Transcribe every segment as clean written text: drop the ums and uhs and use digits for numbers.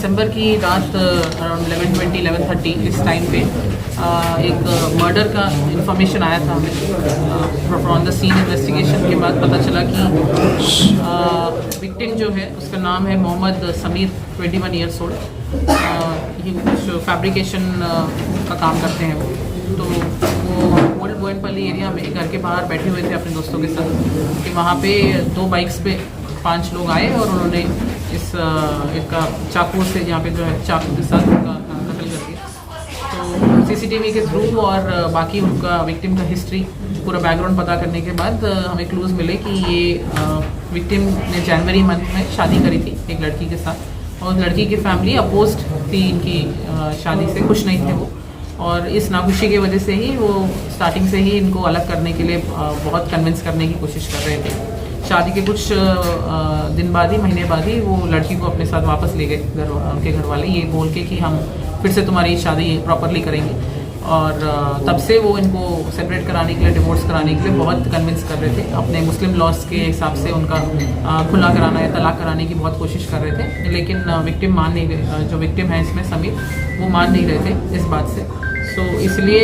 दिसंबर की रात अराउंड 11:20 11:30 इस टाइम पे एक मर्डर का इंफॉर्मेशन आया था हमें। फ्रॉम द सीन इन्वेस्टिगेशन के बाद पता चला कि विक्टिम जो है उसका नाम है मोहम्मद समीर, 21 ईयर्स ओल्ड। ये कुछ फैब्रिकेशन का काम करते हैं वो। तो वो ओल्ड बोयनपल्ली एरिया में घर के बाहर बैठे हुए थे अपने दोस्तों के साथ कि वहाँ पे 2 बाइक्स पे 5 लोग आए और उन्होंने इसका चाकू से यहाँ पे जो है चाकू के साथ उनका कत्ल कर दिया। तो सीसीटीवी के थ्रू और बाकी उनका विक्टिम का हिस्ट्री पूरा बैकग्राउंड पता करने के बाद हमें क्लूज़ मिले कि ये विक्टिम ने जनवरी मंथ में शादी करी थी एक लड़की के साथ और लड़की की फैमिली अपोज्ड थी इनकी शादी से, खुश नहीं थे वो। और इस नाखुशी की वजह से ही वो स्टार्टिंग से ही इनको अलग करने के लिए बहुत कन्विंस करने की कोशिश कर रहे थे। शादी के कुछ दिन बाद ही, महीने बाद ही वो लड़की को अपने साथ वापस ले गए उनके घर वाले, ये बोल के कि हम फिर से तुम्हारी शादी प्रॉपरली करेंगे। और तब से वो इनको सेपरेट कराने के लिए, डिवोर्स कराने के लिए बहुत कन्विंस कर रहे थे। अपने मुस्लिम लॉज के हिसाब से उनका खुला कराना या तलाक कराने की बहुत कोशिश कर रहे थे, लेकिन विक्टिम मान नहीं रहे, जो विक्टिम है इसमें समीर, वो मान नहीं रहे थे इस बात से। सो इसलिए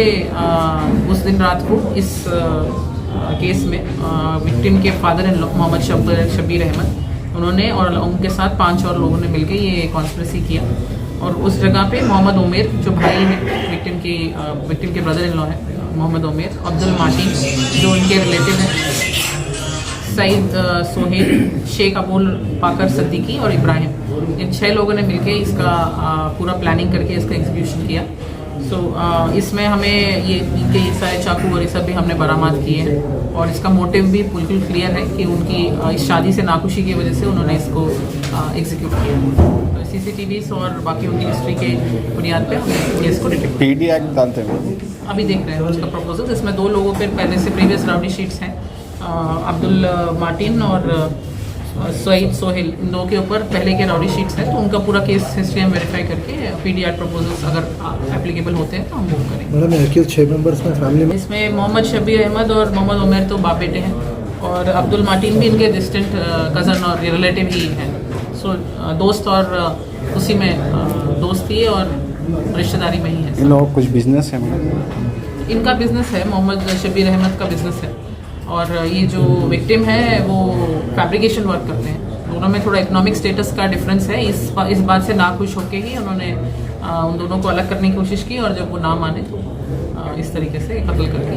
उस दिन रात को इस केस में विक्टिम के father in law Mohammad Shabbir Ahmad, उन्होंने और उनके साथ 5 और लोगों ने मिलकर ये कॉन्स्पिरेसी किया। और उस जगह पे मोहम्मद उमेर जो भाई है विक्टिम के ब्रदर इन लॉ है मोहम्मद उमेर, अब्दुल माटीन जो इनके रिलेटिव हैं, सईद सोहेल, शेख अबुल पाकर सिद्दीकी और इब्राहिम, इन 6 लोगों ने मिलकर इसका पूरा प्लानिंग करके इसका एग्जीक्यूशन किया। सो इसमें हमें ये इनके सारे चाकू और ये सब भी हमने बरामद किए हैं और इसका मोटिव भी बिल्कुल क्लियर है कि उनकी इस शादी से नाखुशी की वजह से उन्होंने इसको एग्जीक्यूट किया। तो सीसीटीवीज और बाकी उनकी हिस्ट्री के बुनियाद पे हमने केस को डिटेक्ट पीडी एक्ट डालते हैं अभी देख रहे हैं उसका प्रपोजल। इसमें 2 लोगों पे पहले से प्रीवियस राउडी शीट्स हैं, अब्दुल मार्टिन और सईद सोहेल, इन 2 के ऊपर पहले के राउडी शीट्स हैं। तो उनका पूरा केस हिस्ट्री हम वेरीफाई करके पीडी एक्ट प्रपोजल्स अगर एप्लीकेबल होते हैं तो हम वो करेंगे। मैडम 6 मेंबर्स में फैमिली में इसमें मोहम्मद शब्बीर अहमद और मोहम्मद उमेर तो बाप बेटे हैं और अब्दुल मार्टिन भी इनके डिस्टेंट कज़न और रिलेटिव ही हैं। सो दोस्त और उसी में दोस्ती और रिश्तेदारी में ही है। इन लोगों कुछ बिजनेस है मैडम? इनका बिजनेस है, मोहम्मद शब्बीर अहमद का बिजनेस है और ये जो विक्टिम है वो फैब्रिकेशन वर्क करते हैं। दोनों में थोड़ा इकोनॉमिक स्टेटस का डिफरेंस है। इस बात से नाखुश होकर ही उन्होंने उन दोनों को अलग करने की कोशिश की और जब वो ना माने तो इस तरीके से कत्ल करके